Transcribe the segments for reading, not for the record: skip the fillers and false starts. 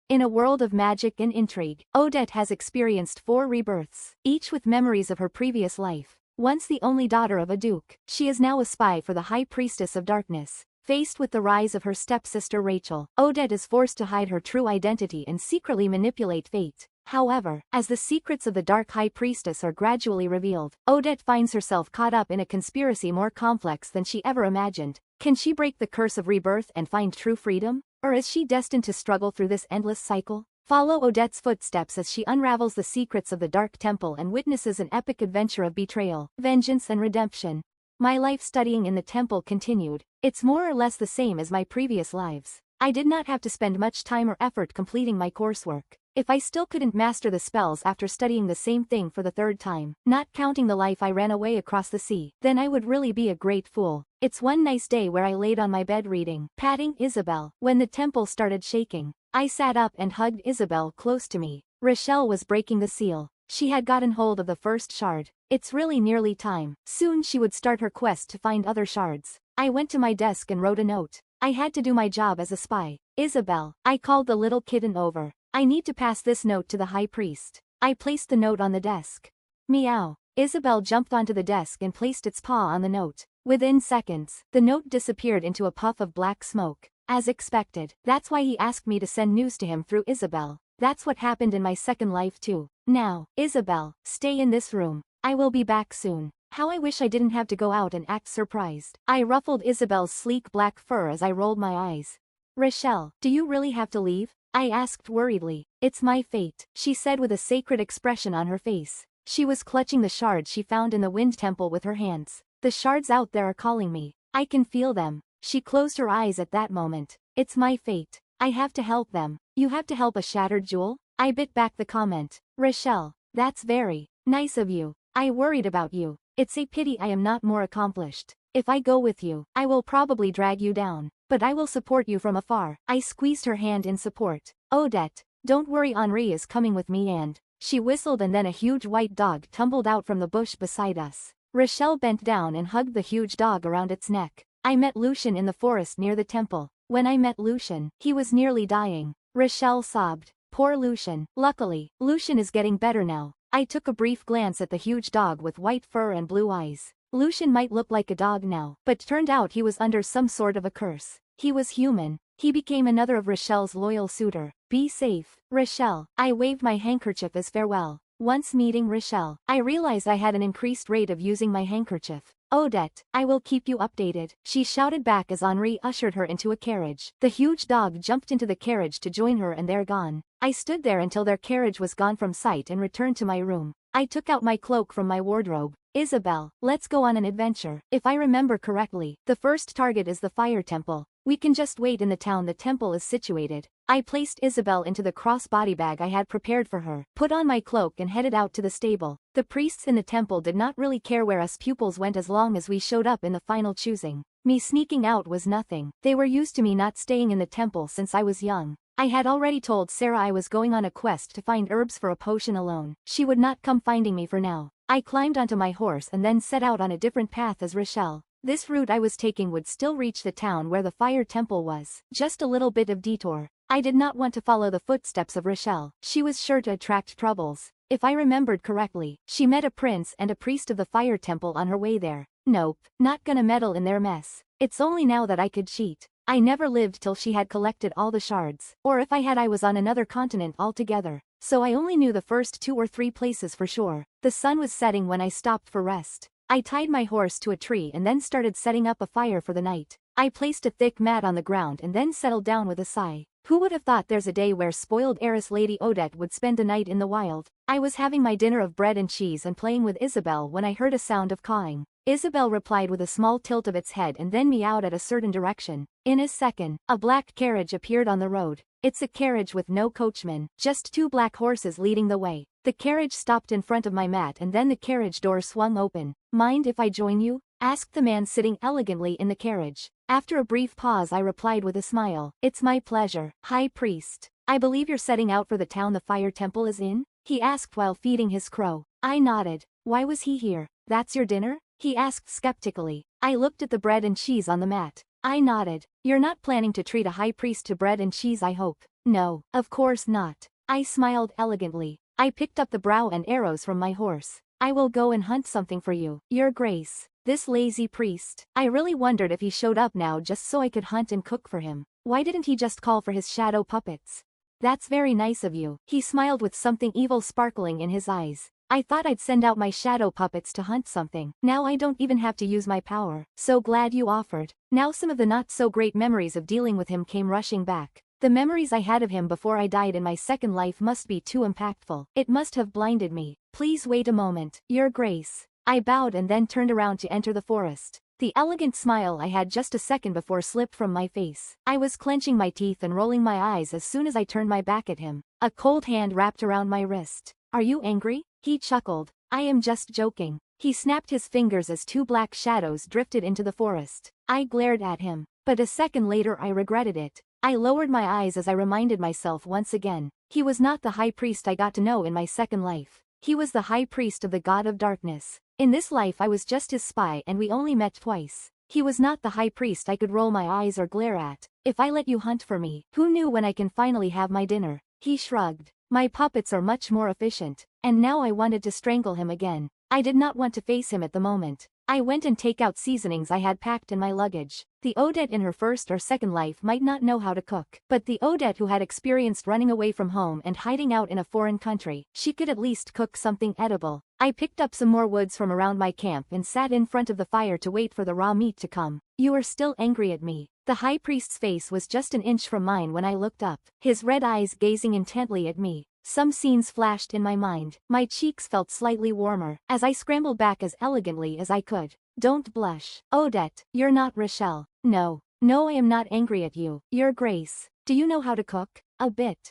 In a world of magic and intrigue, Odette has experienced 4 rebirths, each with memories of her previous life. Once the only daughter of a duke, she is now a spy for the High Priestess of Darkness. Faced with the rise of her stepsister Rachel, Odette is forced to hide her true identity and secretly manipulate fate. However, as the secrets of the Dark High Priestess are gradually revealed, Odette finds herself caught up in a conspiracy more complex than she ever imagined. Can she break the curse of rebirth and find true freedom? Or is she destined to struggle through this endless cycle? Follow Odette's footsteps as she unravels the secrets of the Dark Temple and witnesses an epic adventure of betrayal, vengeance and redemption. My life studying in the temple continued. It's more or less the same as my previous lives. I did not have to spend much time or effort completing my coursework. If I still couldn't master the spells after studying the same thing for the 3rd time, not counting the life I ran away across the sea, then I would really be a great fool. It's one nice day where I laid on my bed reading, patting Isabel, when the temple started shaking. I sat up and hugged Isabel close to me. Rochelle was breaking the seal. She had gotten hold of the first shard. It's really nearly time. Soon she would start her quest to find other shards. I went to my desk and wrote a note. I had to do my job as a spy. Isabel, I called the little kitten over. I need to pass this note to the high priest. I placed the note on the desk. Meow. Isabel jumped onto the desk and placed its paw on the note. Within seconds, the note disappeared into a puff of black smoke. As expected, that's why he asked me to send news to him through Isabel. That's what happened in my second life too. Now, Isabel, stay in this room. I will be back soon. How I wish I didn't have to go out and act surprised. I ruffled Isabel's sleek black fur as I rolled my eyes. Rochelle, do you really have to leave? I asked worriedly. It's my fate, she said with a sacred expression on her face. She was clutching the shards she found in the wind temple with her hands. The shards out there are calling me. I can feel them. She closed her eyes at that moment. It's my fate. I have to help them. You have to help a shattered jewel? I bit back the comment. Rochelle, that's very nice of you. I worried about you. It's a pity I am not more accomplished. If I go with you, I will probably drag you down. But I will support you from afar. I squeezed her hand in support. Odette, don't worry, Henri is coming with me and... She whistled and then a huge white dog tumbled out from the bush beside us. Rochelle bent down and hugged the huge dog around its neck. I met Lucien in the forest near the temple. When I met Lucien, he was nearly dying. Rochelle sobbed. Poor Lucien. Luckily, Lucien is getting better now. I took a brief glance at the huge dog with white fur and blue eyes. Lucien might look like a dog now, but turned out he was under some sort of a curse. He was human. He became another of Rochelle's loyal suitor. Be safe, Rochelle. I waved my handkerchief as farewell. Once meeting Rochelle, I realized I had an increased rate of using my handkerchief. Odette, I will keep you updated, she shouted back as Henri ushered her into a carriage. The huge dog jumped into the carriage to join her and they're gone. I stood there until their carriage was gone from sight and returned to my room. I took out my cloak from my wardrobe. Isabel, let's go on an adventure. If I remember correctly, the first target is the fire temple. We can just wait in the town the temple is situated. I placed Isabel into the crossbody bag I had prepared for her, put on my cloak and headed out to the stable. The priests in the temple did not really care where us pupils went as long as we showed up in the final choosing. Me sneaking out was nothing. They were used to me not staying in the temple since I was young. I had already told Sarah I was going on a quest to find herbs for a potion alone. She would not come finding me for now. I climbed onto my horse and then set out on a different path as Rochelle. This route I was taking would still reach the town where the fire temple was. Just a little bit of detour. I did not want to follow the footsteps of Rochelle. She was sure to attract troubles. If I remembered correctly, she met a prince and a priest of the fire temple on her way there. Nope, not gonna meddle in their mess. It's only now that I could cheat. I never lived till she had collected all the shards. Or if I had, I was on another continent altogether. So I only knew the first 2 or 3 places for sure. The sun was setting when I stopped for rest. I tied my horse to a tree and then started setting up a fire for the night. I placed a thick mat on the ground and then settled down with a sigh. Who would have thought there's a day where spoiled heiress Lady Odette would spend a night in the wild? I was having my dinner of bread and cheese and playing with Isabel when I heard a sound of cawing. Isabel replied with a small tilt of its head and then meowed at a certain direction. In a second, a black carriage appeared on the road. It's a carriage with no coachman, just 2 black horses leading the way. The carriage stopped in front of my mat and then the carriage door swung open. Mind if I join you? Asked the man sitting elegantly in the carriage. After a brief pause I replied with a smile. It's my pleasure, High Priest. I believe you're setting out for the town the fire temple is in? He asked while feeding his crow. I nodded. Why was he here? That's your dinner? He asked skeptically. I looked at the bread and cheese on the mat. I nodded. You're not planning to treat a high priest to bread and cheese, I hope. No, of course not. I smiled elegantly. I picked up the bow and arrows from my horse. I will go and hunt something for you, Your Grace. This lazy priest. I really wondered if he showed up now just so I could hunt and cook for him. Why didn't he just call for his shadow puppets? That's very nice of you. He smiled with something evil sparkling in his eyes. I thought I'd send out my shadow puppets to hunt something. Now I don't even have to use my power. So glad you offered. Now some of the not-so-great memories of dealing with him came rushing back. The memories I had of him before I died in my second life must be too impactful. It must have blinded me. Please wait a moment, Your Grace. I bowed and then turned around to enter the forest. The elegant smile I had just a second before slipped from my face. I was clenching my teeth and rolling my eyes as soon as I turned my back at him. A cold hand wrapped around my wrist. Are you angry? He chuckled. I am just joking. He snapped his fingers as two black shadows drifted into the forest. I glared at him, but a second later I regretted it. I lowered my eyes as I reminded myself once again. He was not the high priest I got to know in my second life. He was the high priest of the god of darkness. In this life I was just his spy and we only met twice. He was not the high priest I could roll my eyes or glare at. If I let you hunt for me, who knew when I can finally have my dinner? He shrugged. My puppets are much more efficient. And now I wanted to strangle him again. I did not want to face him at the moment. I went and take out seasonings I had packed in my luggage. The Odette in her first or second life might not know how to cook, but the Odette who had experienced running away from home and hiding out in a foreign country, she could at least cook something edible. I picked up some more woods from around my camp and sat in front of the fire to wait for the raw meat to come. You are still angry at me. The high priest's face was just an inch from mine when I looked up, his red eyes gazing intently at me. Some scenes flashed in my mind. My cheeks felt slightly warmer, as I scrambled back as elegantly as I could. Don't blush. Odette, you're not Rochelle. No, I am not angry at you, Your Grace. Do you know how to cook? A bit.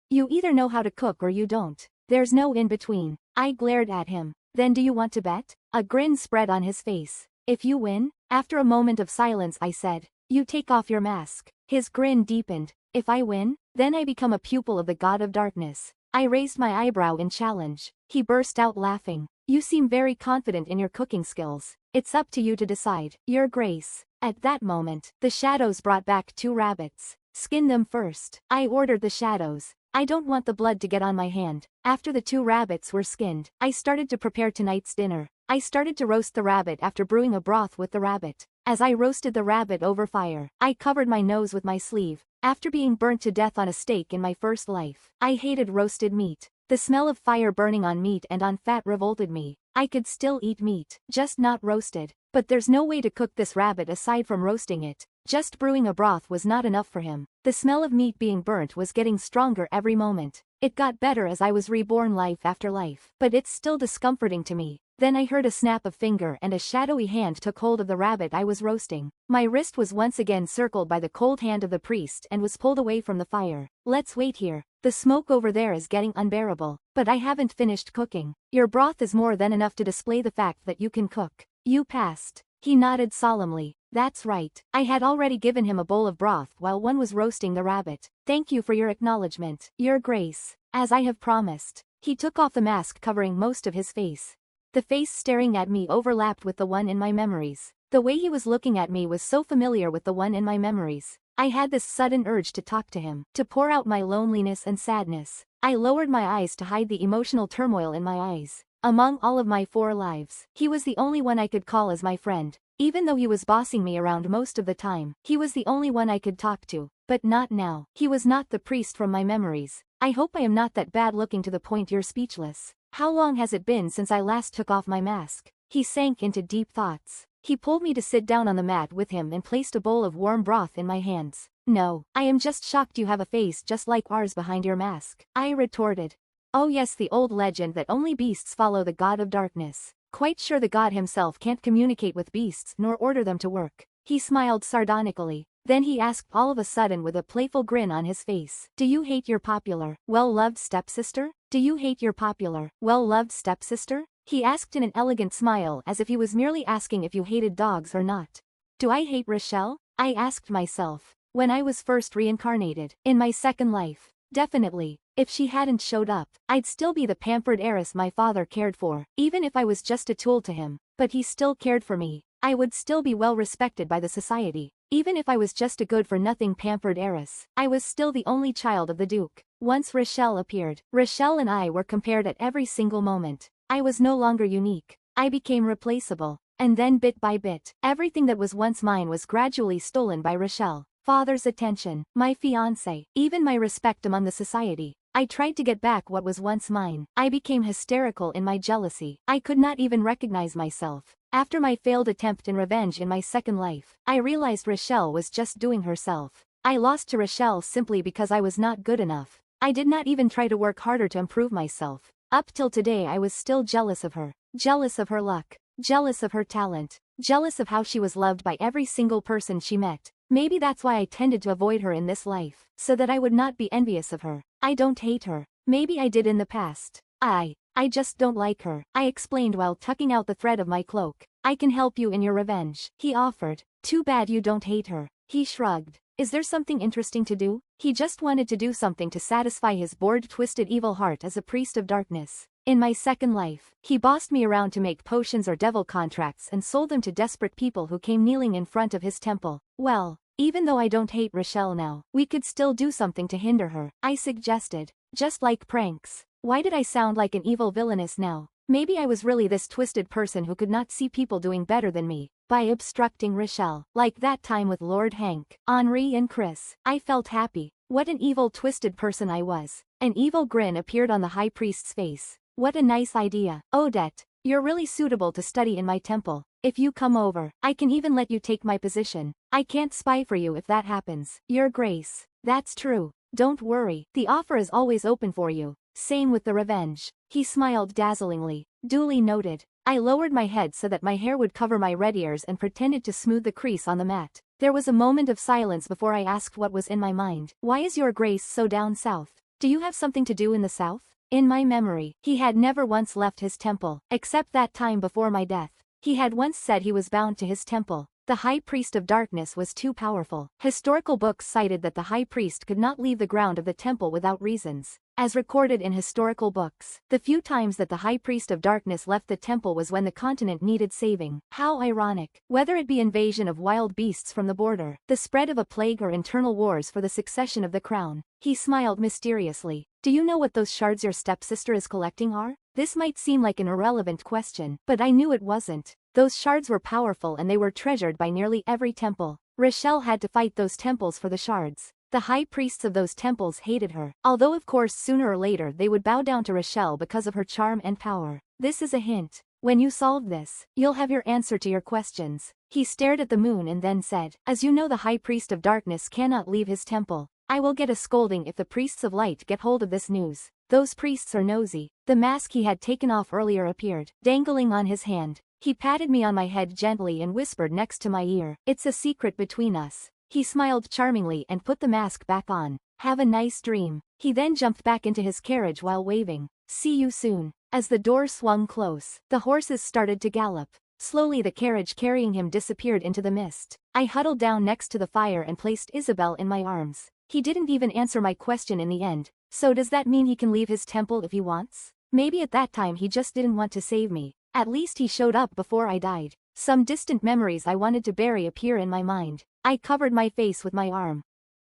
You either know how to cook or you don't. There's no in between. I glared at him. Then do you want to bet? A grin spread on his face. If you win? After a moment of silence I said, you take off your mask. His grin deepened. If I win? Then I become a pupil of the god of darkness. I raised my eyebrow in challenge. He burst out laughing. You seem very confident in your cooking skills. It's up to you to decide, Your Grace. At that moment, the shadows brought back 2 rabbits. Skin them first. I ordered the shadows. I don't want the blood to get on my hand. After the 2 rabbits were skinned, I started to prepare tonight's dinner. I started to roast the rabbit after brewing a broth with the rabbit. As I roasted the rabbit over fire, I covered my nose with my sleeve. After being burnt to death on a stake in my first life, I hated roasted meat. The smell of fire burning on meat and on fat revolted me. I could still eat meat, just not roasted. But there's no way to cook this rabbit aside from roasting it. Just brewing a broth was not enough for him. The smell of meat being burnt was getting stronger every moment. It got better as I was reborn life after life. But it's still discomforting to me. Then I heard a snap of finger and a shadowy hand took hold of the rabbit I was roasting. My wrist was once again circled by the cold hand of the priest and was pulled away from the fire. Let's wait here. The smoke over there is getting unbearable. But I haven't finished cooking. Your broth is more than enough to display the fact that you can cook. You passed. He nodded solemnly. That's right. I had already given him a bowl of broth while one was roasting the rabbit. Thank you for your acknowledgement, Your Grace. As I have promised. He took off the mask covering most of his face. The face staring at me overlapped with the one in my memories. The way he was looking at me was so familiar with the one in my memories. I had this sudden urge to talk to him, to pour out my loneliness and sadness. I lowered my eyes to hide the emotional turmoil in my eyes. Among all of my 4 lives, he was the only one I could call as my friend. Even though he was bossing me around most of the time, he was the only one I could talk to. But not now. He was not the priest from my memories. I hope I am not that bad looking to the point you're speechless. How long has it been since I last took off my mask? He sank into deep thoughts. He pulled me to sit down on the mat with him and placed a bowl of warm broth in my hands. No, I am just shocked you have a face just like ours behind your mask. I retorted. Oh yes, the old legend that only beasts follow the god of darkness. Quite sure the god himself can't communicate with beasts nor order them to work. He smiled sardonically. Then he asked all of a sudden with a playful grin on his face. Do you hate your popular, well-loved stepsister? Do you hate your popular, well-loved stepsister? He asked in an elegant smile as if he was merely asking if you hated dogs or not. Do I hate Rochelle? I asked myself. When I was first reincarnated, in my second life. Definitely. If she hadn't showed up, I'd still be the pampered heiress my father cared for, even if I was just a tool to him. But he still cared for me. I would still be well respected by the society. Even if I was just a good-for-nothing pampered heiress, I was still the only child of the Duke. Once Rochelle appeared, Rochelle and I were compared at every single moment. I was no longer unique. I became replaceable. And then bit by bit, everything that was once mine was gradually stolen by Rochelle. Father's attention, my fiancé, even my respect among the society. I tried to get back what was once mine. I became hysterical in my jealousy. I could not even recognize myself. After my failed attempt in revenge in my second life, I realized Rochelle was just doing herself. I lost to Rochelle simply because I was not good enough. I did not even try to work harder to improve myself. Up till today I was still jealous of her. Jealous of her luck. Jealous of her talent. Jealous of how she was loved by every single person she met. Maybe that's why I tended to avoid her in this life, so that I would not be envious of her. I don't hate her. Maybe I did in the past. I just don't like her, I explained while tucking out the thread of my cloak. I can help you in your revenge, he offered. Too bad you don't hate her. He shrugged. Is there something interesting to do? He just wanted to do something to satisfy his bored, twisted evil heart as a priest of darkness. In my second life, he bossed me around to make potions or devil contracts and sold them to desperate people who came kneeling in front of his temple. Well, even though I don't hate Rochelle now, we could still do something to hinder her, I suggested. Just like pranks. Why did I sound like an evil villainess now? Maybe I was really this twisted person who could not see people doing better than me. By obstructing Rochelle, like that time with Lord Hank, Henri and Chris, I felt happy. What an evil twisted person I was. An evil grin appeared on the high priest's face. What a nice idea, Odette. You're really suitable to study in my temple. If you come over, I can even let you take my position. I can't spy for you if that happens. Your Grace. That's true. Don't worry, the offer is always open for you. Same with the revenge. He smiled dazzlingly. Duly noted. I lowered my head so that my hair would cover my red ears and pretended to smooth the crease on the mat. There was a moment of silence before I asked what was in my mind. Why is your Grace so down south? Do you have something to do in the south? In my memory, he had never once left his temple, except that time before my death. He had once said he was bound to his temple. The High Priest of Darkness was too powerful. Historical books cited that the High Priest could not leave the ground of the temple without reasons. As recorded in historical books, the few times that the High Priest of Darkness left the temple was when the continent needed saving. How ironic. Whether it be invasion of wild beasts from the border, the spread of a plague or internal wars for the succession of the crown. He smiled mysteriously. Do you know what those shards your stepsister is collecting are? This might seem like an irrelevant question, but I knew it wasn't. Those shards were powerful and they were treasured by nearly every temple. Rochelle had to fight those temples for the shards. The high priests of those temples hated her, although of course sooner or later they would bow down to Rochelle because of her charm and power. This is a hint. When you solve this, you'll have your answer to your questions. He stared at the moon and then said, as you know, the High Priest of Darkness cannot leave his temple. I will get a scolding if the priests of light get hold of this news. Those priests are nosy. The mask he had taken off earlier appeared, dangling on his hand. He patted me on my head gently and whispered next to my ear, "It's a secret between us." He smiled charmingly and put the mask back on. "Have a nice dream." He then jumped back into his carriage while waving. "See you soon." As the door swung close, the horses started to gallop. Slowly the carriage carrying him disappeared into the mist. I huddled down next to the fire and placed Isabel in my arms. He didn't even answer my question in the end. So does that mean he can leave his temple if he wants? Maybe at that time he just didn't want to save me. At least he showed up before I died. Some distant memories I wanted to bury appear in my mind. I covered my face with my arm.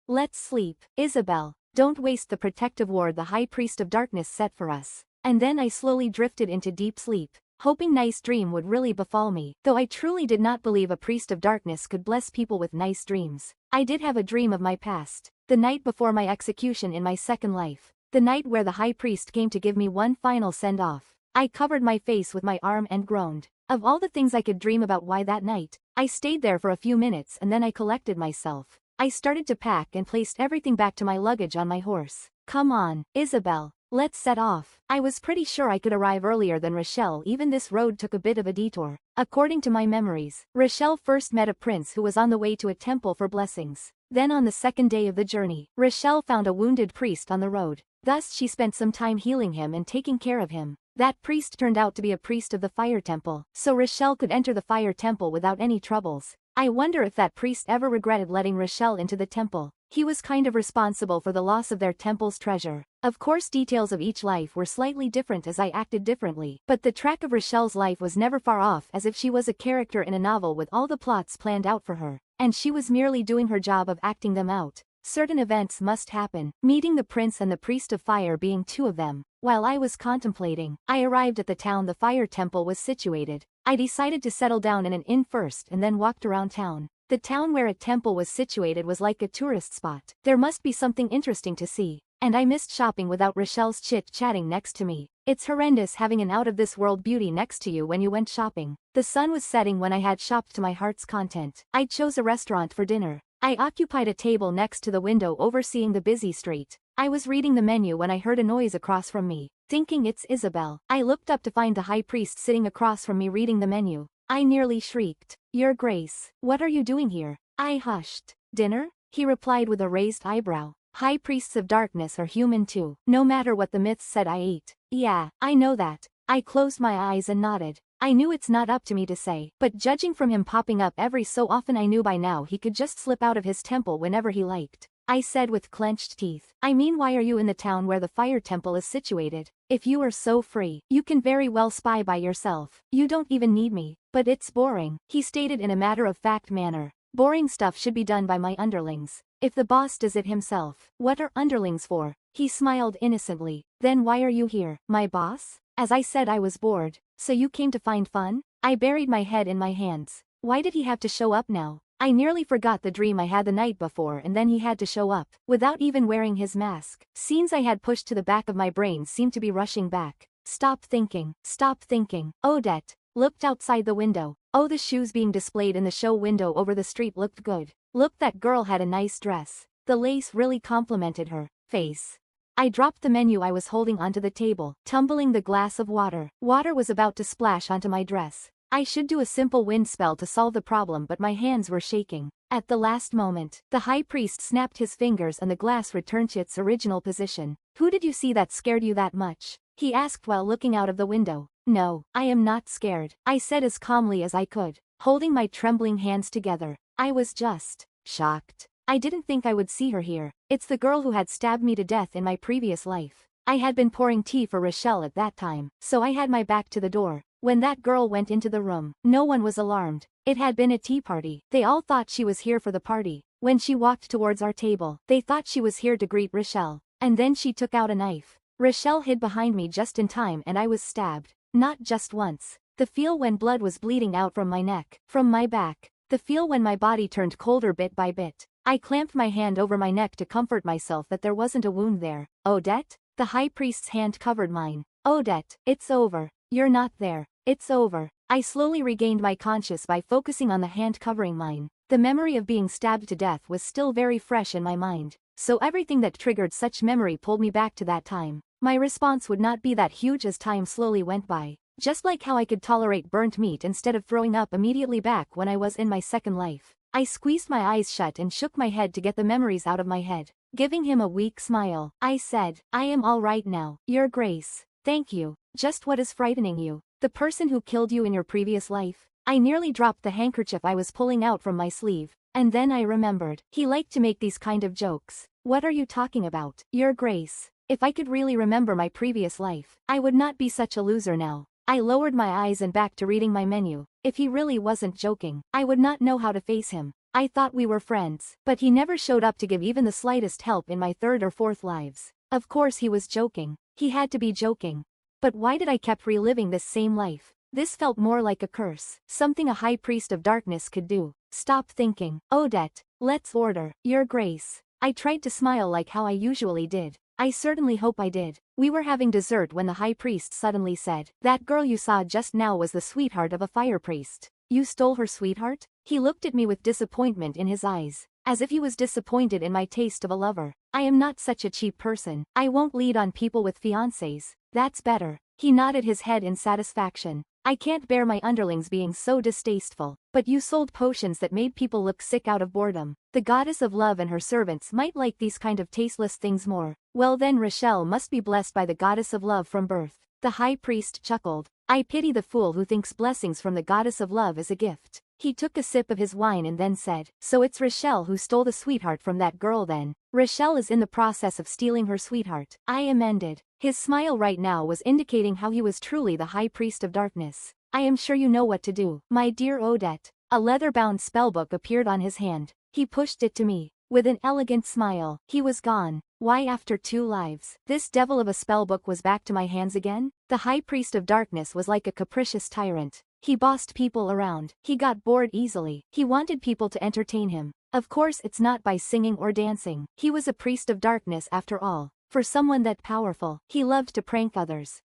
"Let's sleep, Isabel. Don't waste the protective ward the High Priest of Darkness set for us." And then I slowly drifted into deep sleep, hoping nice dream would really befall me, though I truly did not believe a priest of darkness could bless people with nice dreams. I did have a dream of my past, the night before my execution in my second life, the night where the High Priest came to give me one final send-off. I covered my face with my arm and groaned. Of all the things I could dream about, why that night? I stayed there for a few minutes and then I collected myself. I started to pack and placed everything back to my luggage on my horse. "Come on, Isabel. Let's set off." I was pretty sure I could arrive earlier than Rochelle, even this road took a bit of a detour. According to my memories, Rochelle first met a prince who was on the way to a temple for blessings. Then on the second day of the journey, Rochelle found a wounded priest on the road. Thus she spent some time healing him and taking care of him. That priest turned out to be a priest of the Fire Temple, so Rochelle could enter the Fire Temple without any troubles. I wonder if that priest ever regretted letting Rochelle into the temple. He was kind of responsible for the loss of their temple's treasure. Of course details of each life were slightly different as I acted differently, but the track of Rochelle's life was never far off, as if she was a character in a novel with all the plots planned out for her, and she was merely doing her job of acting them out. Certain events must happen, meeting the prince and the priest of fire being two of them. While I was contemplating, I arrived at the town the fire temple was situated. I decided to settle down in an inn first and then walked around town. The town where a temple was situated was like a tourist spot. There must be something interesting to see. And I missed shopping without Rochelle's chit-chatting next to me. It's horrendous having an out-of-this-world beauty next to you when you went shopping. The sun was setting when I had shopped to my heart's content. I chose a restaurant for dinner. I occupied a table next to the window overseeing the busy street. I was reading the menu when I heard a noise across from me. Thinking it's Isabel, I looked up to find the high priest sitting across from me reading the menu. I nearly shrieked. "Your Grace, what are you doing here?" I hushed. "Dinner?" he replied with a raised eyebrow. "High priests of darkness are human too. No matter what the myths said I ate." "Yeah, I know that." I closed my eyes and nodded. I knew it's not up to me to say, but judging from him popping up every so often I knew by now he could just slip out of his temple whenever he liked. I said with clenched teeth. "I mean, why are you in the town where the fire temple is situated? If you are so free, you can very well spy by yourself. You don't even need me." "But it's boring," he stated in a matter-of-fact manner. "Boring stuff should be done by my underlings. If the boss does it himself, what are underlings for?" He smiled innocently. "Then why are you here, my boss?" As I said, I was bored. "So you came to find fun?" I buried my head in my hands. Why did he have to show up now? I nearly forgot the dream I had the night before, and then he had to show up, without even wearing his mask. Scenes I had pushed to the back of my brain seemed to be rushing back. Stop thinking. Stop thinking. Odette looked outside the window. Oh, the shoes being displayed in the show window over the street looked good. Look, that girl had a nice dress. The lace really complimented her face. I dropped the menu I was holding onto the table, tumbling the glass of water. Water was about to splash onto my dress. I should do a simple wind spell to solve the problem, but my hands were shaking. At the last moment, the high priest snapped his fingers and the glass returned to its original position. "Who did you see that scared you that much?" he asked while looking out of the window. "No, I am not scared," I said as calmly as I could, holding my trembling hands together. I was just shocked. I didn't think I would see her here. It's the girl who had stabbed me to death in my previous life. I had been pouring tea for Rochelle at that time, so I had my back to the door. When that girl went into the room, no one was alarmed. It had been a tea party. They all thought she was here for the party. When she walked towards our table, they thought she was here to greet Rochelle. And then she took out a knife. Rochelle hid behind me just in time and I was stabbed. Not just once. The feel when blood was bleeding out from my neck, from my back. The feel when my body turned colder bit by bit. I clamped my hand over my neck to comfort myself that there wasn't a wound there. "Odette?" The high priest's hand covered mine. "Odette, it's over. You're not there. It's over." I slowly regained my conscience by focusing on the hand covering mine. The memory of being stabbed to death was still very fresh in my mind, so everything that triggered such memory pulled me back to that time. My response would not be that huge as time slowly went by. Just like how I could tolerate burnt meat instead of throwing up immediately back when I was in my second life. I squeezed my eyes shut and shook my head to get the memories out of my head. Giving him a weak smile, I said, "I am all right now, Your Grace. Thank you. Just what is frightening you? The person who killed you in your previous life?" I nearly dropped the handkerchief I was pulling out from my sleeve, and then I remembered. He liked to make these kind of jokes. "What are you talking about, Your Grace? If I could really remember my previous life, I would not be such a loser now." I lowered my eyes and back to reading my menu. If he really wasn't joking, I would not know how to face him. I thought we were friends, but he never showed up to give even the slightest help in my third or fourth lives. Of course he was joking. He had to be joking. But why did I keep reliving this same life? This felt more like a curse, something a high priest of darkness could do. "Stop thinking. Odette, let's order, Your Grace." I tried to smile like how I usually did. I certainly hope I did. We were having dessert when the high priest suddenly said, "That girl you saw just now was the sweetheart of a fire priest. You stole her sweetheart?" He looked at me with disappointment in his eyes, as if he was disappointed in my taste of a lover. "I am not such a cheap person. I won't lead on people with fiancés. That's better." He nodded his head in satisfaction. "I can't bear my underlings being so distasteful. But you sold potions that made people look sick out of boredom. The goddess of love and her servants might like these kind of tasteless things more. Well then, Rochelle must be blessed by the goddess of love from birth." The high priest chuckled. I pity the fool who thinks blessings from the goddess of love is a gift. He took a sip of his wine and then said, so it's Rochelle who stole the sweetheart from that girl then. Rochelle is in the process of stealing her sweetheart, I amended. His smile right now was indicating how he was truly the high priest of darkness. I am sure you know what to do, my dear Odette. A leather-bound spellbook appeared on his hand. He pushed it to me. With an elegant smile, he was gone. Why, after 2 lives, this devil of a spellbook was back to my hands again? The high priest of darkness was like a capricious tyrant. He bossed people around. He got bored easily. He wanted people to entertain him. Of course it's not by singing or dancing. He was a priest of darkness after all. For someone that powerful, he loved to prank others.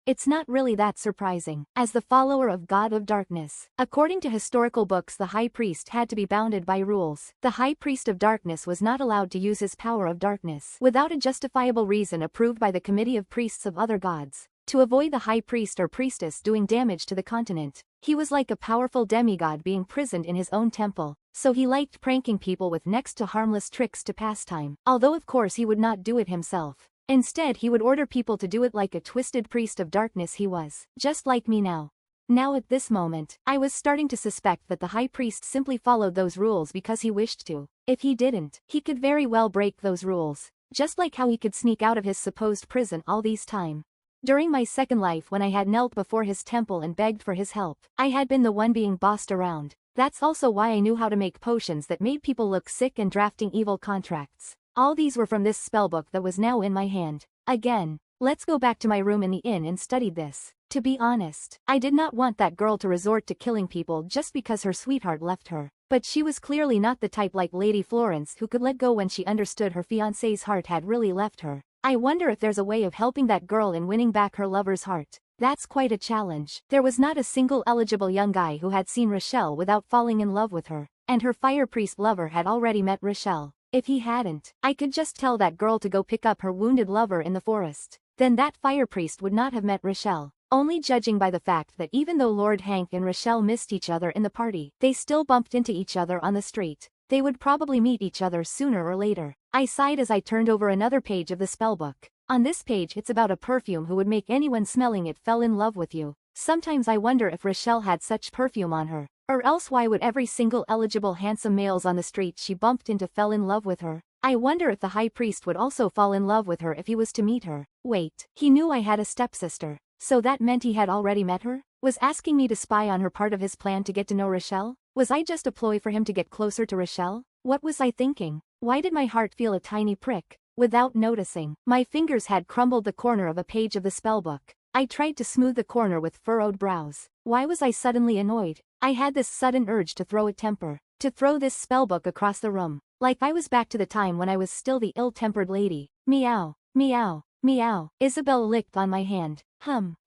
It's not really that surprising, as the follower of God of Darkness. According to historical books, the high priest had to be bounded by rules. The high priest of darkness was not allowed to use his power of darkness without a justifiable reason approved by the committee of priests of other gods, to avoid the high priest or priestess doing damage to the continent. He was like a powerful demigod being prisoned in his own temple, so he liked pranking people with next to harmless tricks to pass time, although of course he would not do it himself. Instead he would order people to do it like a twisted priest of darkness he was, just like me now. Now at this moment, I was starting to suspect that the high priest simply followed those rules because he wished to. If he didn't, he could very well break those rules, just like how he could sneak out of his supposed prison all these time. During my second life when I had knelt before his temple and begged for his help, I had been the one being bossed around. That's also why I knew how to make potions that made people look sick and drafting evil contracts. All these were from this spellbook that was now in my hand. Again, let's go back to my room in the inn and study this. To be honest, I did not want that girl to resort to killing people just because her sweetheart left her. But she was clearly not the type like Lady Florence who could let go when she understood her fiancé's heart had really left her. I wonder if there's a way of helping that girl in winning back her lover's heart. That's quite a challenge. There was not a single eligible young guy who had seen Rochelle without falling in love with her, and her fire priest lover had already met Rochelle. If he hadn't, I could just tell that girl to go pick up her wounded lover in the forest. Then that fire priest would not have met Rochelle. Only judging by the fact that even though Lord Hank and Rochelle missed each other in the party, they still bumped into each other on the street. They would probably meet each other sooner or later. I sighed as I turned over another page of the spellbook. On this page it's about a perfume who would make anyone smelling it fell in love with you. Sometimes I wonder if Rochelle had such perfume on her. Or else why would every single eligible handsome males on the street she bumped into fell in love with her? I wonder if the high priest would also fall in love with her if he was to meet her. Wait, he knew I had a stepsister. So that meant he had already met her? Was asking me to spy on her part of his plan to get to know Rochelle? Was I just a ploy for him to get closer to Rochelle? What was I thinking? Why did my heart feel a tiny prick? Without noticing, my fingers had crumbled the corner of a page of the spellbook. I tried to smooth the corner with furrowed brows. Why was I suddenly annoyed? I had this sudden urge to throw a temper. To throw this spellbook across the room. Like I was back to the time when I was still the ill-tempered lady. Meow, meow, meow. Isabel licked on my hand.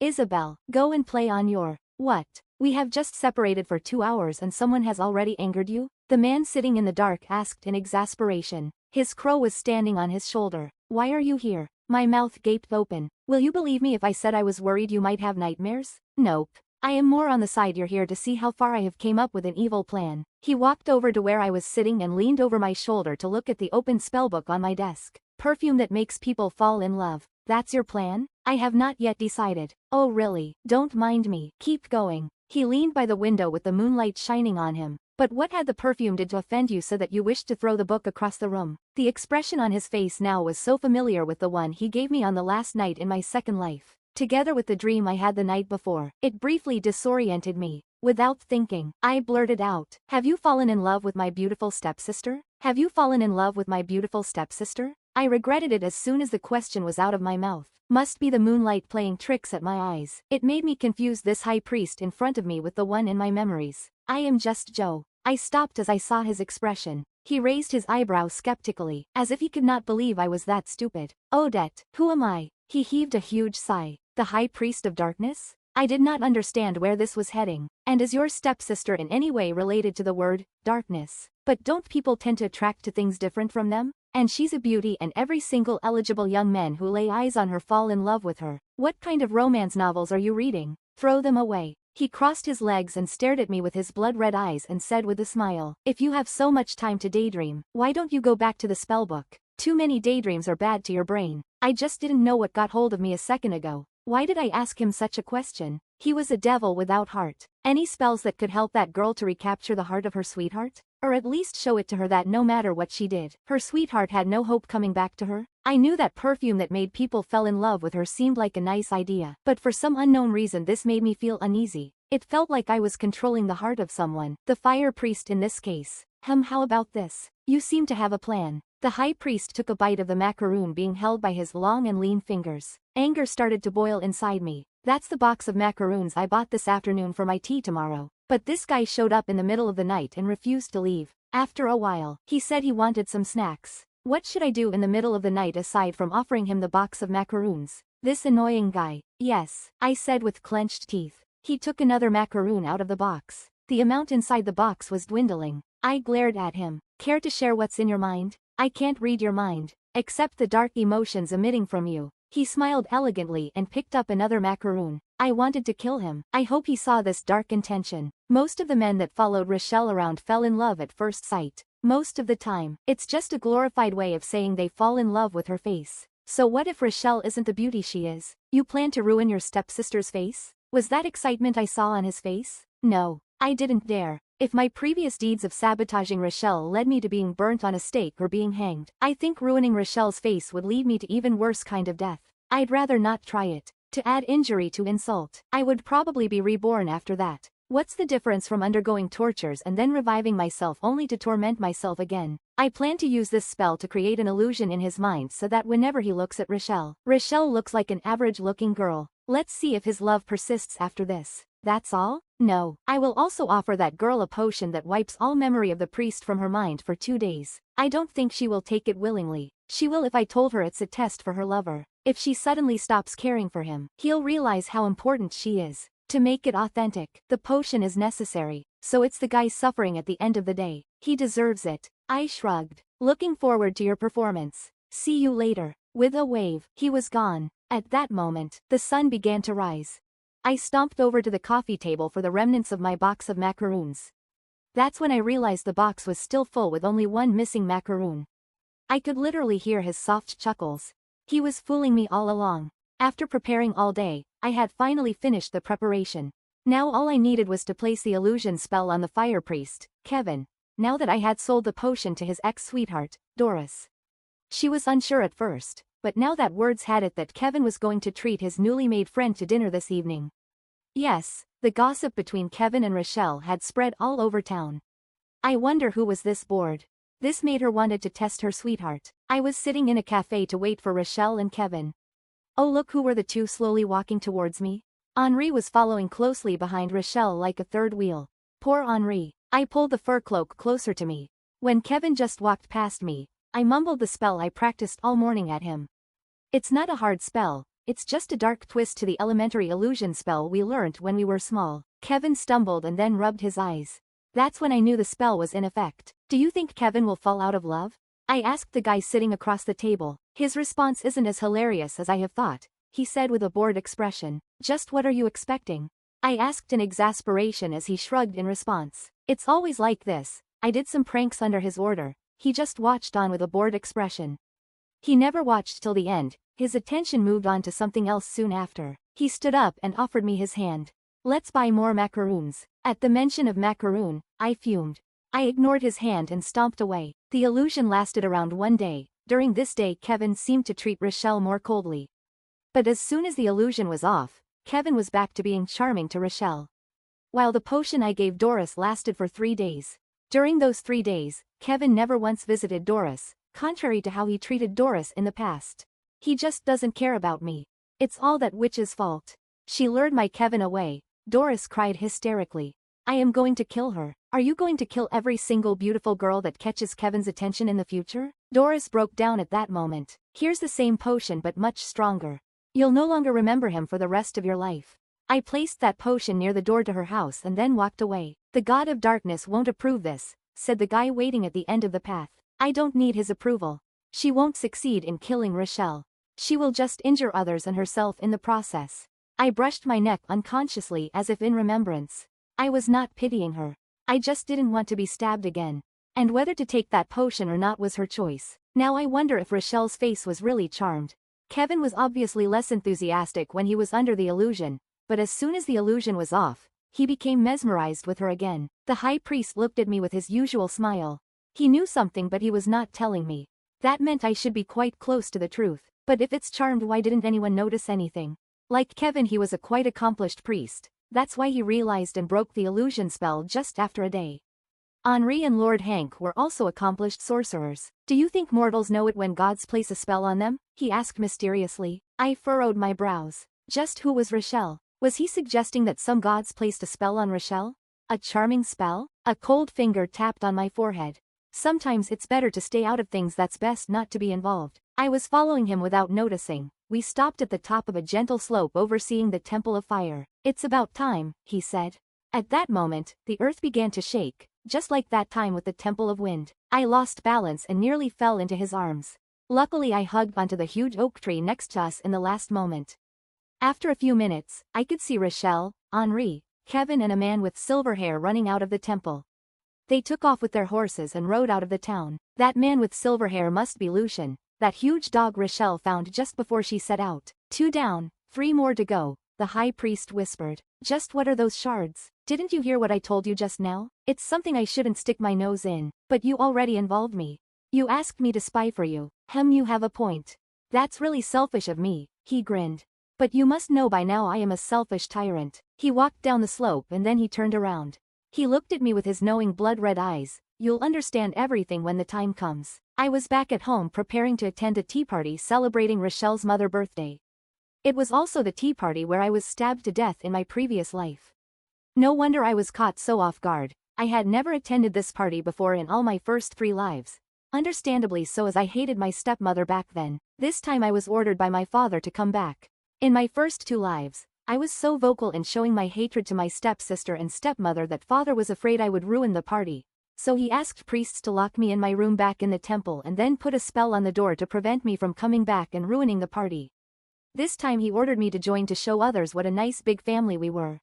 Isabel, go and play on your... What? We have just separated for 2 hours and someone has already angered you? The man sitting in the dark asked in exasperation. His crow was standing on his shoulder. Why are you here? My mouth gaped open. Will you believe me if I said I was worried you might have nightmares? Nope. I am more on the side you're here to see how far I have came up with an evil plan. He walked over to where I was sitting and leaned over my shoulder to look at the open spellbook on my desk. Perfume that makes people fall in love. That's your plan? I have not yet decided. Oh really? Don't mind me. Keep going. He leaned by the window with the moonlight shining on him. But what had the perfume did to offend you so that you wished to throw the book across the room? The expression on his face now was so familiar with the one he gave me on the last night in my second life. Together with the dream I had the night before, it briefly disoriented me. Without thinking, I blurted out, "Have you fallen in love with my beautiful stepsister? Have you fallen in love with my beautiful stepsister?" I regretted it as soon as the question was out of my mouth. Must be the moonlight playing tricks at my eyes. It made me confuse this high priest in front of me with the one in my memories. I am just Joe. I stopped as I saw his expression. He raised his eyebrows skeptically, as if he could not believe I was that stupid. Odette, who am I? He heaved a huge sigh. The high priest of darkness? I did not understand where this was heading. And is your stepsister in any way related to the word, darkness? But don't people tend to attract to things different from them? And she's a beauty and every single eligible young man who lay eyes on her fall in love with her. What kind of romance novels are you reading? Throw them away. He crossed his legs and stared at me with his blood-red eyes and said with a smile, "If you have so much time to daydream, why don't you go back to the spellbook?" Too many daydreams are bad to your brain. I just didn't know what got hold of me a second ago. Why did I ask him such a question? He was a devil without heart. Any spells that could help that girl to recapture the heart of her sweetheart? Or at least show it to her that no matter what she did, her sweetheart had no hope coming back to her? I knew that perfume that made people fell in love with her seemed like a nice idea, but for some unknown reason this made me feel uneasy. It felt like I was controlling the heart of someone, the fire priest in this case. How about this? You seem to have a plan. The high priest took a bite of the macaroon being held by his long and lean fingers. Anger started to boil inside me. That's the box of macaroons I bought this afternoon for my tea tomorrow. But this guy showed up in the middle of the night and refused to leave. After a while, he said he wanted some snacks. What should I do in the middle of the night aside from offering him the box of macaroons? This annoying guy. Yes, I said with clenched teeth. He took another macaroon out of the box. The amount inside the box was dwindling. I glared at him. Care to share what's in your mind? I can't read your mind, except the dark emotions emitting from you. He smiled elegantly and picked up another macaroon. I wanted to kill him. I hope he saw this dark intention. Most of the men that followed Rochelle around fell in love at first sight. Most of the time, it's just a glorified way of saying they fall in love with her face. So what if Rochelle isn't the beauty she is? You plan to ruin your stepsister's face? Was that excitement I saw on his face? No, I didn't dare. If my previous deeds of sabotaging Rochelle led me to being burnt on a stake or being hanged, I think ruining Rochelle's face would lead me to even worse kind of death. I'd rather not try it. To add injury to insult, I would probably be reborn after that. What's the difference from undergoing tortures and then reviving myself only to torment myself again? I plan to use this spell to create an illusion in his mind so that whenever he looks at Rochelle looks like an average-looking girl. Let's see if his love persists after this. That's all? No. I will also offer that girl a potion that wipes all memory of the priest from her mind for 2 days. I don't think she will take it willingly. She will if I told her it's a test for her lover. If she suddenly stops caring for him, he'll realize how important she is. To make it authentic, the potion is necessary, so it's the guy suffering at the end of the day. He deserves it. I shrugged. Looking forward to your performance. See you later. With a wave, he was gone. At that moment, the sun began to rise. I stomped over to the coffee table for the remnants of my box of macaroons. That's when I realized the box was still full with only one missing macaroon. I could literally hear his soft chuckles. He was fooling me all along. After preparing all day, I had finally finished the preparation. Now all I needed was to place the illusion spell on the fire priest, Kevin, now that I had sold the potion to his ex-sweetheart, Doris. She was unsure at first, but now that words had it that Kevin was going to treat his newly made friend to dinner this evening. Yes, the gossip between Kevin and Rochelle had spread all over town. I wonder who was this bored. This made her wanted to test her sweetheart. I was sitting in a cafe to wait for Rochelle and Kevin. Oh, look who were the two slowly walking towards me. Henri was following closely behind Rochelle like a third wheel. Poor Henri. I pulled the fur cloak closer to me. When Kevin just walked past me, I mumbled the spell I practiced all morning at him. It's not a hard spell, it's just a dark twist to the elementary illusion spell we learnt when we were small. Kevin stumbled and then rubbed his eyes. That's when I knew the spell was in effect. Do you think Kevin will fall out of love? I asked the guy sitting across the table. His response isn't as hilarious as I have thought, he said with a bored expression. Just what are you expecting? I asked in exasperation as he shrugged in response. It's always like this. I did some pranks under his order. He just watched on with a bored expression. He never watched till the end. His attention moved on to something else soon after. He stood up and offered me his hand. Let's buy more macaroons. At the mention of macaroon, I fumed. I ignored his hand and stomped away. The illusion lasted around 1 day. During this day Kevin seemed to treat Rochelle more coldly. But as soon as the illusion was off, Kevin was back to being charming to Rochelle. While the potion I gave Doris lasted for 3 days. During those 3 days, Kevin never once visited Doris, contrary to how he treated Doris in the past. He just doesn't care about me. It's all that witch's fault. She lured my Kevin away. Doris cried hysterically. I am going to kill her. Are you going to kill every single beautiful girl that catches Kevin's attention in the future? Doris broke down at that moment. Here's the same potion but much stronger. You'll no longer remember him for the rest of your life. I placed that potion near the door to her house and then walked away. The god of darkness won't approve this, said the guy waiting at the end of the path. I don't need his approval. She won't succeed in killing Rochelle. She will just injure others and herself in the process. I brushed my neck unconsciously as if in remembrance. I was not pitying her. I just didn't want to be stabbed again. And whether to take that potion or not was her choice. Now I wonder if Rochelle's face was really charmed. Kevin was obviously less enthusiastic when he was under the illusion, but as soon as the illusion was off, he became mesmerized with her again. The high priest looked at me with his usual smile. He knew something but he was not telling me. That meant I should be quite close to the truth. But if it's charmed, why didn't anyone notice anything? Like Kevin, he was a quite accomplished priest. That's why he realized and broke the illusion spell just after a day. Henri and Lord Hank were also accomplished sorcerers. Do you think mortals know it when gods place a spell on them? He asked mysteriously. I furrowed my brows. Just who was Rochelle? Was he suggesting that some gods placed a spell on Rochelle? A charming spell? A cold finger tapped on my forehead. Sometimes it's better to stay out of things that's best not to be involved. I was following him without noticing. We stopped at the top of a gentle slope overseeing the Temple of Fire. It's about time, he said. At that moment, the earth began to shake, just like that time with the Temple of Wind. I lost balance and nearly fell into his arms. Luckily I hugged onto the huge oak tree next to us in the last moment. After a few minutes, I could see Rochelle, Henri, Kevin and a man with silver hair running out of the temple. They took off with their horses and rode out of the town. That man with silver hair must be Lucien, that huge dog Rochelle found just before she set out. 2 down, 3 more to go, the high priest whispered. Just what are those shards? Didn't you hear what I told you just now? It's something I shouldn't stick my nose in, but you already involved me. You asked me to spy for you. You have a point. That's really selfish of me, he grinned. But you must know by now I am a selfish tyrant. He walked down the slope and then he turned around. He looked at me with his knowing blood-red eyes. You'll understand everything when the time comes. I was back at home preparing to attend a tea party celebrating Rochelle's mother's birthday. It was also the tea party where I was stabbed to death in my previous life. No wonder I was caught so off guard. I had never attended this party before in all my first 3 lives. Understandably so, as I hated my stepmother back then. This time I was ordered by my father to come back. In my first 2 lives, I was so vocal in showing my hatred to my stepsister and stepmother that father was afraid I would ruin the party. So he asked priests to lock me in my room back in the temple and then put a spell on the door to prevent me from coming back and ruining the party. This time he ordered me to join to show others what a nice big family we were.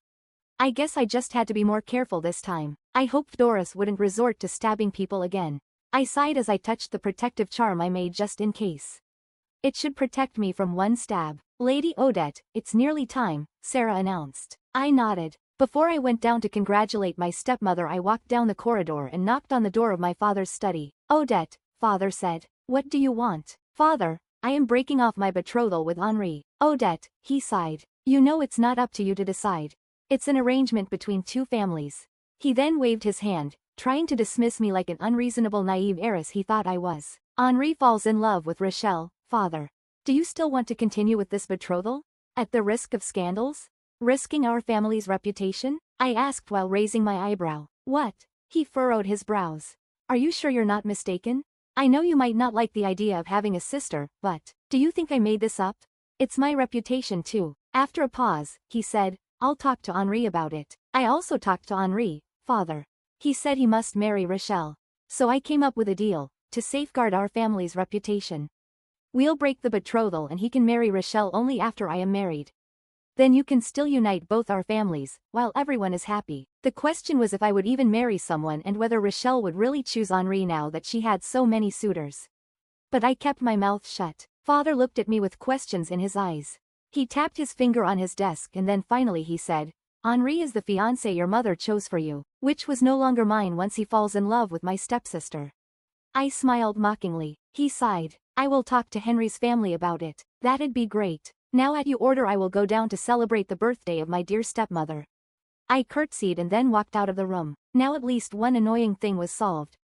I guess I just had to be more careful this time. I hoped Doris wouldn't resort to stabbing people again. I sighed as I touched the protective charm I made just in case. It should protect me from 1 stab. Lady Odette, it's nearly time, Sarah announced. I nodded. Before I went down to congratulate my stepmother, I walked down the corridor and knocked on the door of my father's study. Odette, father said. What do you want? Father, I am breaking off my betrothal with Henri. Odette, he sighed. You know it's not up to you to decide. It's an arrangement between 2 families. He then waved his hand, trying to dismiss me like an unreasonable naive heiress he thought I was. Henri falls in love with Rochelle, father. Do you still want to continue with this betrothal? At the risk of scandals? Risking our family's reputation? I asked while raising my eyebrow. What? He furrowed his brows. Are you sure you're not mistaken? I know you might not like the idea of having a sister, but do you think I made this up? It's my reputation too. After a pause, he said, I'll talk to Henri about it. I also talked to Henri, father. He said he must marry Rochelle. So I came up with a deal, to safeguard our family's reputation. We'll break the betrothal and he can marry Rochelle only after I am married. Then you can still unite both our families, while everyone is happy. The question was if I would even marry someone and whether Rochelle would really choose Henri now that she had so many suitors. But I kept my mouth shut. Father looked at me with questions in his eyes. He tapped his finger on his desk and then finally he said, Henri is the fiancé your mother chose for you, which was no longer mine once he falls in love with my stepsister. I smiled mockingly. He sighed. I will talk to Henry's family about it. That'd be great. Now at your order I will go down to celebrate the birthday of my dear stepmother. I curtsied and then walked out of the room. Now at least one annoying thing was solved.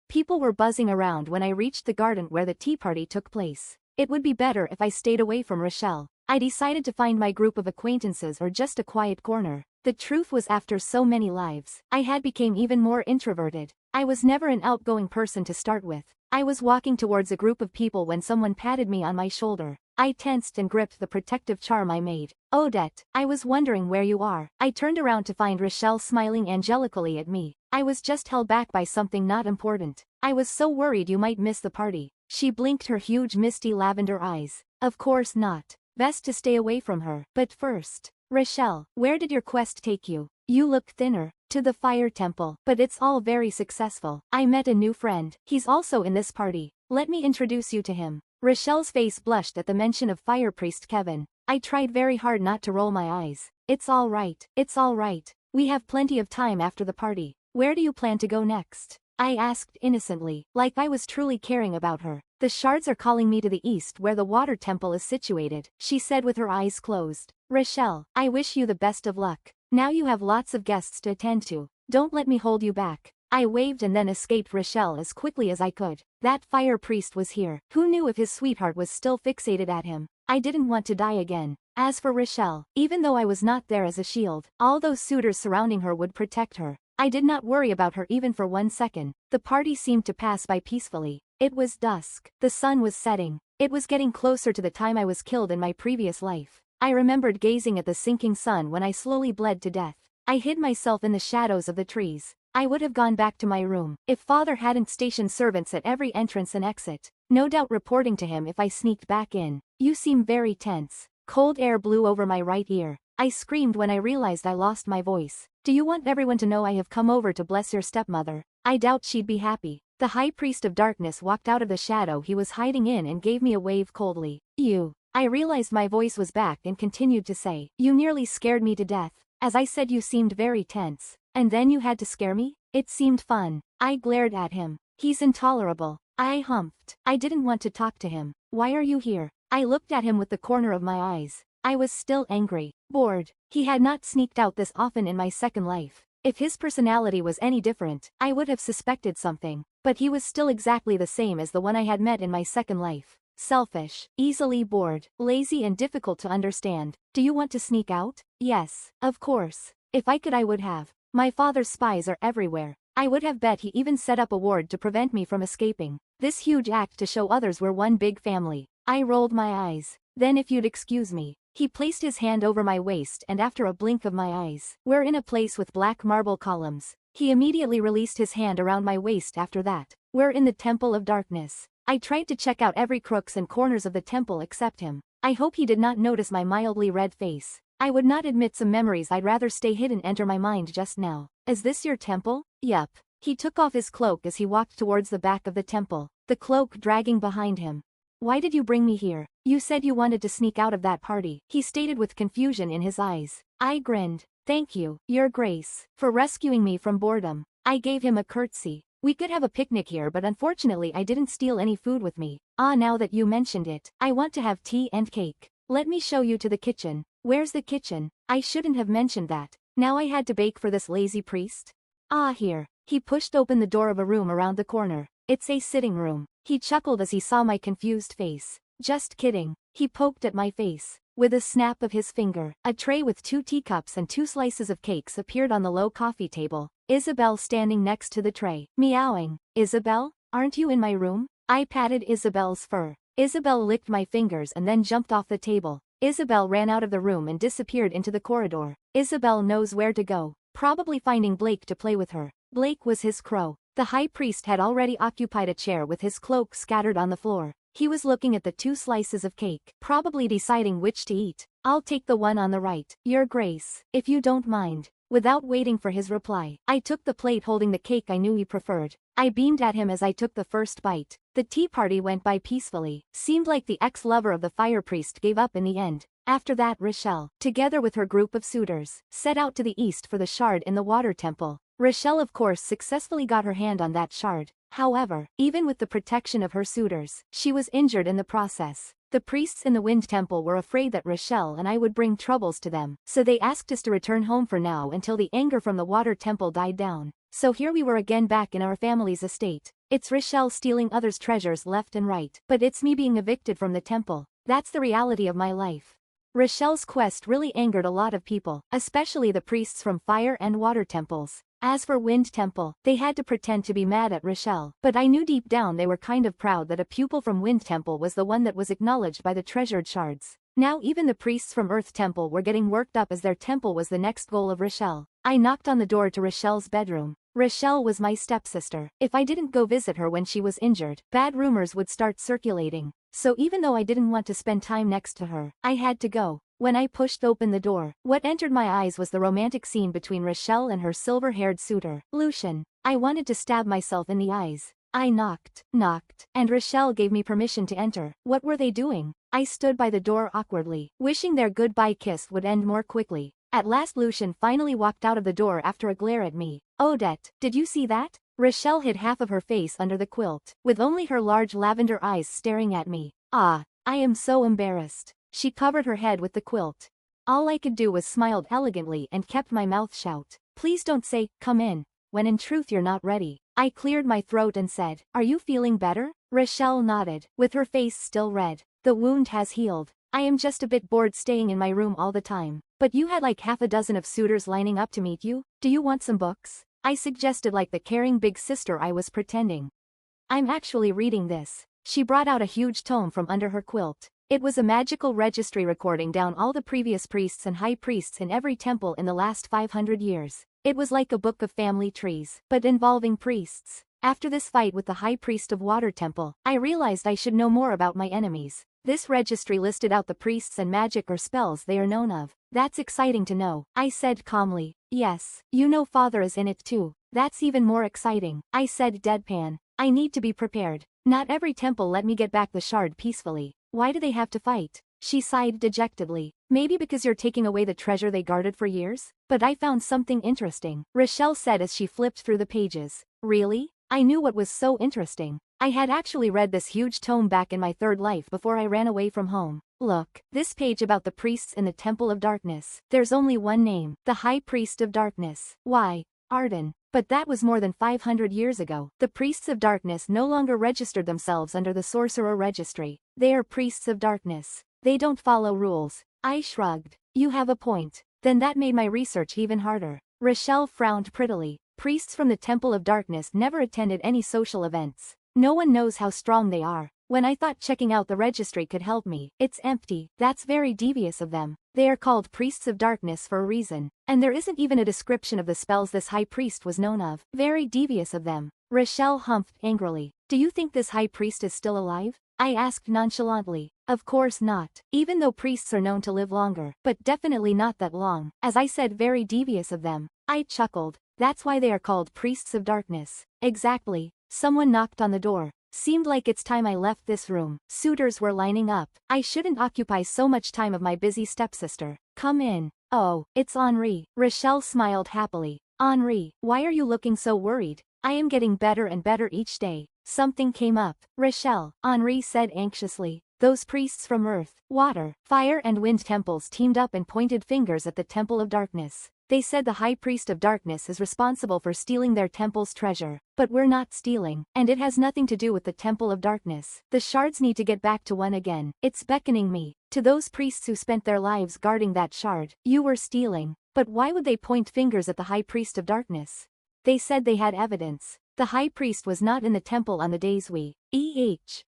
People were buzzing around when I reached the garden where the tea party took place. It would be better if I stayed away from Rochelle. I decided to find my group of acquaintances or just a quiet corner. The truth was, after so many lives, I had become even more introverted. I was never an outgoing person to start with. I was walking towards a group of people when someone patted me on my shoulder. I tensed and gripped the protective charm I made. Odette, I was wondering where you are. I turned around to find Rochelle smiling angelically at me. I was just held back by something not important. I was so worried you might miss the party. She blinked her huge misty lavender eyes. Of course not. Best to stay away from her. But first, Rochelle, where did your quest take you? You look thinner. to the fire temple, but it's all very successful. I met a new friend. He's also in this party. Let me introduce you to him. Rochelle's face blushed at the mention of fire priest Kevin. I tried very hard not to roll my eyes. It's all right. It's all right. We have plenty of time after the party. Where do you plan to go next? I asked innocently, like I was truly caring about her. The shards are calling me to the east where the water temple is situated, she said with her eyes closed. Rochelle, I wish you the best of luck. Now you have lots of guests to attend to. Don't let me hold you back. I waved and then escaped Rochelle as quickly as I could. That fire priest was here. Who knew if his sweetheart was still fixated at him? I didn't want to die again. As for Rochelle, even though I was not there as a shield, all those suitors surrounding her would protect her. I did not worry about her even for 1 second. The party seemed to pass by peacefully. It was dusk. The sun was setting. It was getting closer to the time I was killed in my previous life. I remembered gazing at the sinking sun when I slowly bled to death. I hid myself in the shadows of the trees. I would have gone back to my room if father hadn't stationed servants at every entrance and exit, no doubt reporting to him if I sneaked back in. You seem very tense. Cold air blew over my right ear. I screamed when I realized I lost my voice. Do you want everyone to know I have come over to bless your stepmother? I doubt she'd be happy. The high priest of darkness walked out of the shadow he was hiding in and gave me a wave coldly. You. I realized my voice was back and continued to say, you nearly scared me to death. As I said, you seemed very tense. And then you had to scare me? It seemed fun. I glared at him. He's intolerable. I humphed. I didn't want to talk to him. Why are you here? I looked at him with the corner of my eyes. I was still angry, bored. He had not sneaked out this often in my second life. If his personality was any different, I would have suspected something. But he was still exactly the same as the one I had met in my second life. Selfish, easily bored, lazy and difficult to understand. Do you want to sneak out? Yes, of course. If I could I would have. My father's spies are everywhere. I would have bet he even set up a ward to prevent me from escaping. This huge act to show others we're one big family. I rolled my eyes. Then if you'd excuse me. He placed his hand over my waist and after a blink of my eyes, we're in a place with black marble columns. He immediately released his hand around my waist after that. We're in the Temple of Darkness. I tried to check out every crooks and corners of the temple except him. I hope he did not notice my mildly red face. I would not admit some memories I'd rather stay hidden enter my mind just now. Is this your temple? Yup. He took off his cloak as he walked towards the back of the temple, the cloak dragging behind him. Why did you bring me here? You said you wanted to sneak out of that party, he stated with confusion in his eyes. I grinned. Thank you, Your Grace, for rescuing me from boredom. I gave him a curtsy. We could have a picnic here but unfortunately I didn't steal any food with me. Now that you mentioned it, I want to have tea and cake. Let me show you to the kitchen. Where's the kitchen? I shouldn't have mentioned that. Now I had to bake for this lazy priest? Here. He pushed open the door of a room around the corner. It's a sitting room. He chuckled as he saw my confused face. Just kidding. He poked at my face. With a snap of his finger, a tray with 2 teacups and 2 slices of cakes appeared on the low coffee table. Isabel standing next to the tray, meowing. Isabel, aren't you in my room? I patted Isabel's fur. Isabel licked my fingers and then jumped off the table. Isabel ran out of the room and disappeared into the corridor. Isabel knows where to go, probably finding Blake to play with her. Blake was his crow. The high priest had already occupied a chair with his cloak scattered on the floor. He was looking at the 2 slices of cake, probably deciding which to eat. I'll take the one on the right, Your Grace, if you don't mind. Without waiting for his reply, I took the plate holding the cake I knew he preferred. I beamed at him as I took the first bite. The tea party went by peacefully. Seemed like the ex-lover of the fire priest gave up in the end. After that Rochelle, together with her group of suitors, set out to the east for the shard in the water temple. Rochelle of course successfully got her hand on that shard. However, even with the protection of her suitors, she was injured in the process. The priests in the Wind Temple were afraid that Rochelle and I would bring troubles to them, so they asked us to return home for now until the anger from the Water Temple died down. So here we were again back in our family's estate. It's Rochelle stealing others' treasures left and right, but it's me being evicted from the temple. That's the reality of my life. Rochelle's quest really angered a lot of people, especially the priests from Fire and Water Temples. As for Wind Temple, they had to pretend to be mad at Rochelle, but I knew deep down they were kind of proud that a pupil from Wind Temple was the one that was acknowledged by the treasured shards. Now even the priests from Earth Temple were getting worked up as their temple was the next goal of Rochelle. I knocked on the door to Rochelle's bedroom. Rochelle was my stepsister. If I didn't go visit her when she was injured, bad rumors would start circulating. so even though I didn't want to spend time next to her, I had to go. When I pushed open the door, what entered my eyes was the romantic scene between Rochelle and her silver-haired suitor, Lucian. I wanted to stab myself in the eyes. I knocked, and Rochelle gave me permission to enter. What were they doing? I stood by the door awkwardly, wishing their goodbye kiss would end more quickly. At last Lucian finally walked out of the door after a glare at me. Odette, did you see that? Rochelle hid half of her face under the quilt, with only her large lavender eyes staring at me. Ah, I am so embarrassed. She covered her head with the quilt. All I could do was smiled elegantly and kept my mouth shut. Please don't say, come in, when in truth you're not ready. I cleared my throat and said, are you feeling better? Rochelle nodded, with her face still red. The wound has healed. I am just a bit bored staying in my room all the time. But you had like half a dozen of suitors lining up to meet you? Do you want some books? I suggested like the caring big sister I was pretending. I'm actually reading this. She brought out a huge tome from under her quilt. It was a magical registry recording down all the previous priests and high priests in every temple in the last 500 years. It was like a book of family trees, but involving priests. After this fight with the high priest of Water Temple, I realized I should know more about my enemies. This registry listed out the priests and magic or spells they are known of. That's exciting to know, I said calmly. Yes, you know Father is in it too. That's even more exciting, I said deadpan. I need to be prepared. Not every temple let me get back the shard peacefully. Why do they have to fight? She sighed dejectedly. Maybe because you're taking away the treasure they guarded for years? But I found something interesting, Rochelle said as she flipped through the pages. Really? I knew what was so interesting. I had actually read this huge tome back in my third life before I ran away from home. Look, this page about the priests in the Temple of Darkness. There's only one name, the High Priest of Darkness. Why? Arden. But that was more than 500 years ago. The priests of darkness no longer registered themselves under the sorcerer registry. They are priests of darkness. They don't follow rules. I shrugged. You have a point. Then that made my research even harder. Rochelle frowned prettily. Priests from the Temple of Darkness never attended any social events. No one knows how strong they are. When I thought checking out the registry could help me, it's empty. That's very devious of them. They are called priests of darkness for a reason. And there isn't even a description of the spells this high priest was known of. Very devious of them. Rochelle humphed angrily. Do you think this high priest is still alive? I asked nonchalantly. Of course not. Even though priests are known to live longer, but definitely not that long. As I said, very devious of them. I chuckled. That's why they are called priests of darkness. Exactly. Someone knocked on the door. Seemed like it's time I left this room. Suitors were lining up. I shouldn't occupy so much time of my busy stepsister. Come in. Oh, it's Henri. Rochelle smiled happily. Henri, why are you looking so worried? I am getting better and better each day. Something came up. Rochelle, Henri said anxiously. Those priests from earth, water, fire and wind temples teamed up and pointed fingers at the Temple of Darkness. They said the High Priest of Darkness is responsible for stealing their temple's treasure. But we're not stealing, and it has nothing to do with the Temple of Darkness. The shards need to get back to one again. It's beckoning me. To those priests who spent their lives guarding that shard, you were stealing. But why would they point fingers at the High Priest of Darkness? They said they had evidence. The High Priest was not in the temple on the days we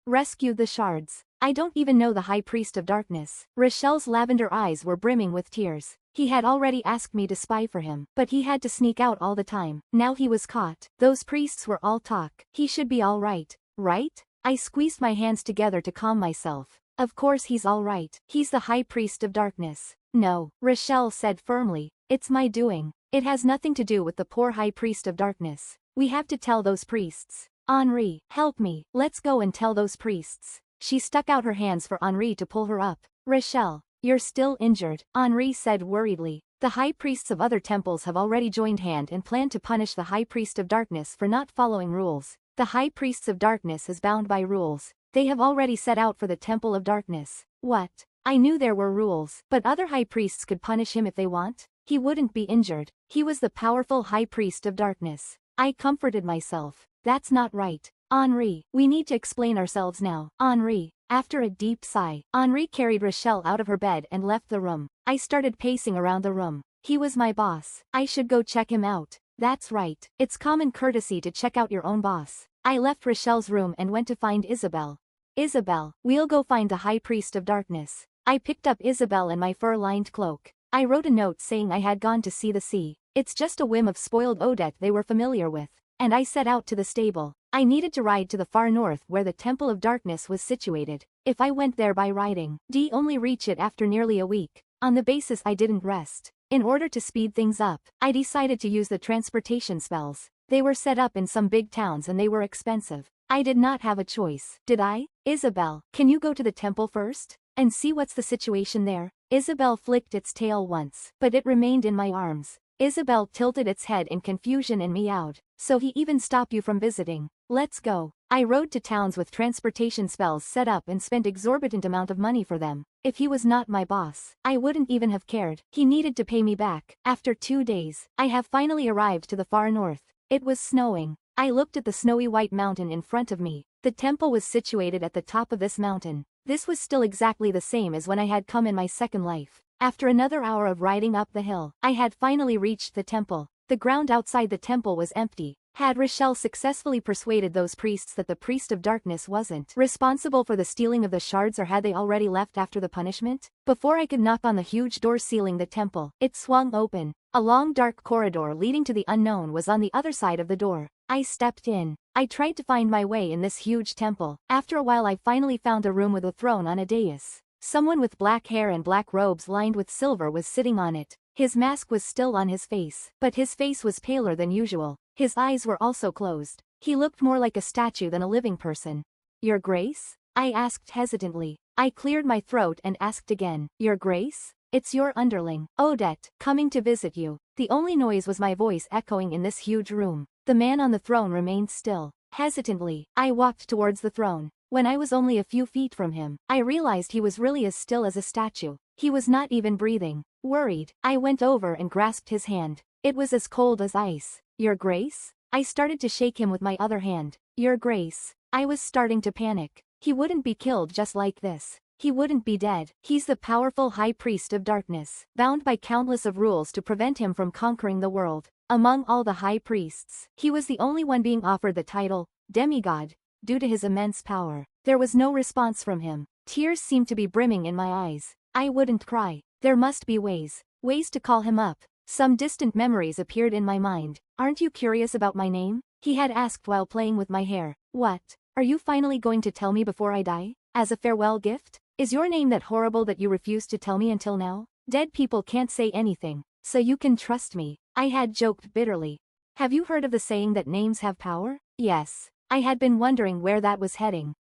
rescued the shards. I don't even know the High Priest of Darkness. Rochelle's lavender eyes were brimming with tears. He had already asked me to spy for him, but he had to sneak out all the time. Now he was caught. Those priests were all talk. He should be all right, right? I squeezed my hands together to calm myself. Of course he's all right. He's the High Priest of Darkness. No, Rochelle said firmly. It's my doing. It has nothing to do with the poor High Priest of Darkness. We have to tell those priests. Henri, help me. Let's go and tell those priests. She stuck out her hands for Henri to pull her up. Rochelle, you're still injured, Henri said worriedly. The high priests of other temples have already joined hand and plan to punish the High Priest of Darkness for not following rules. The High Priests of Darkness is bound by rules. They have already set out for the Temple of Darkness. What? I knew there were rules, but other high priests could punish him if they want. He wouldn't be injured. He was the powerful High Priest of Darkness. I comforted myself. That's not right. Henri, we need to explain ourselves now. Henri. After a deep sigh, Henri carried Rochelle out of her bed and left the room. I started pacing around the room. He was my boss. I should go check him out. That's right. It's common courtesy to check out your own boss. I left Rochelle's room and went to find Isabel. Isabel, we'll go find the High Priest of Darkness. I picked up Isabel and my fur-lined cloak. I wrote a note saying I had gone to see the sea. It's just a whim of spoiled Odette they were familiar with. And I set out to the stable. I needed to ride to the far north where the Temple of Darkness was situated. if I went there by riding, I'd only reach it after nearly a week. On the basis I didn't rest. In order to speed things up, I decided to use the transportation spells. They were set up in some big towns and they were expensive. I did not have a choice, did I? Isabel, can you go to the temple first? And see what's the situation there? Isabel flicked its tail once, but it remained in my arms. Isabel tilted its head in confusion and meowed. So he even stopped you from visiting? Let's go. I rode to towns with transportation spells set up and spent exorbitant amount of money for them. If he was not my boss, I wouldn't even have cared. He needed to pay me back. After 2 days, I have finally arrived to the far north. It was snowing. I looked at the snowy white mountain in front of me. The temple was situated at the top of this mountain. This was still exactly the same as when I had come in my second life. After another hour of riding up the hill, I had finally reached the temple. The ground outside the temple was empty. Had Rochelle successfully persuaded those priests that the priest of darkness wasn't responsible for the stealing of the shards, or had they already left after the punishment? Before I could knock on the huge door sealing the temple, it swung open. A long dark corridor leading to the unknown was on the other side of the door. I stepped in. I tried to find my way in this huge temple. After a while I finally found a room with a throne on a dais. Someone with black hair and black robes lined with silver was sitting on it. His mask was still on his face, but his face was paler than usual. His eyes were also closed. He looked more like a statue than a living person. Your Grace? I asked hesitantly. I cleared my throat and asked again. Your Grace? It's your underling, Odette, coming to visit you. The only noise was my voice echoing in this huge room. The man on the throne remained still. Hesitantly, I walked towards the throne. When I was only a few feet from him, I realized he was really as still as a statue. He was not even breathing. Worried, I went over and grasped his hand. It was as cold as ice. Your Grace? I started to shake him with my other hand. Your Grace. I was starting to panic. He wouldn't be killed just like this. He wouldn't be dead. He's the powerful high priest of darkness, bound by countless of rules to prevent him from conquering the world. Among all the high priests, he was the only one being offered the title, demigod, due to his immense power. There was no response from him. Tears seemed to be brimming in my eyes. I wouldn't cry. There must be ways to call him up. Some distant memories appeared in my mind. Aren't you curious about my name? He had asked while playing with my hair. What? Are you finally going to tell me before I die? As a farewell gift? Is your name that horrible that you refused to tell me until now? Dead people can't say anything, so you can trust me. I had joked bitterly. Have you heard of the saying that names have power? Yes. I had been wondering where that was heading.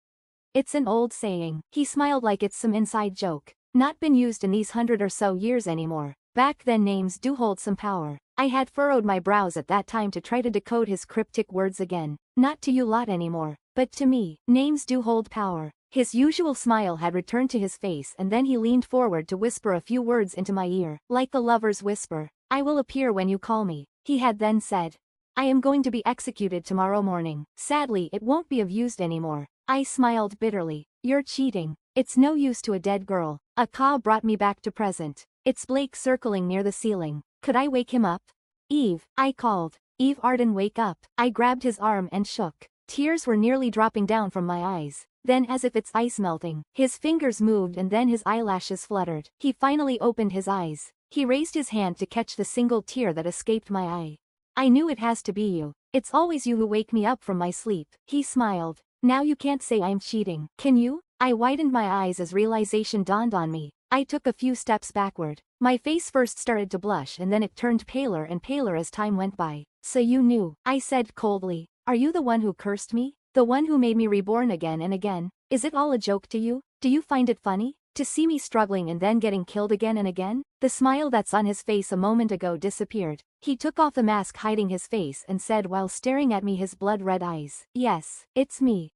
It's an old saying. He smiled like it's some inside joke. Not been used in these 100 or so years anymore. Back then names do hold some power. I had furrowed my brows at that time to try to decode his cryptic words again. Not to you lot anymore, but to me. Names do hold power. His usual smile had returned to his face, and then he leaned forward to whisper a few words into my ear. Like a lover's whisper. I will appear when you call me, he had then said. I am going to be executed tomorrow morning. Sadly, it won't be of use anymore. I smiled bitterly. You're cheating. It's no use to a dead girl. A caw brought me back to present. It's Blake circling near the ceiling. Could I wake him up? Eve, I called. Eve Arden, wake up. I grabbed his arm and shook. Tears were nearly dropping down from my eyes. Then, as if it's ice melting, his fingers moved and then his eyelashes fluttered. He finally opened his eyes. He raised his hand to catch the single tear that escaped my eye. I knew it has to be you. It's always you who wake me up from my sleep. He smiled. Now you can't say I'm cheating, can you? I widened my eyes as realization dawned on me. I took a few steps backward. My face first started to blush and then it turned paler and paler as time went by. So you knew, I said coldly. Are you the one who cursed me? The one who made me reborn again and again? Is it all a joke to you? Do you find it funny? To see me struggling and then getting killed again and again? The smile that's on his face a moment ago disappeared. He took off the mask hiding his face and said while staring at me his blood-red eyes. Yes, it's me.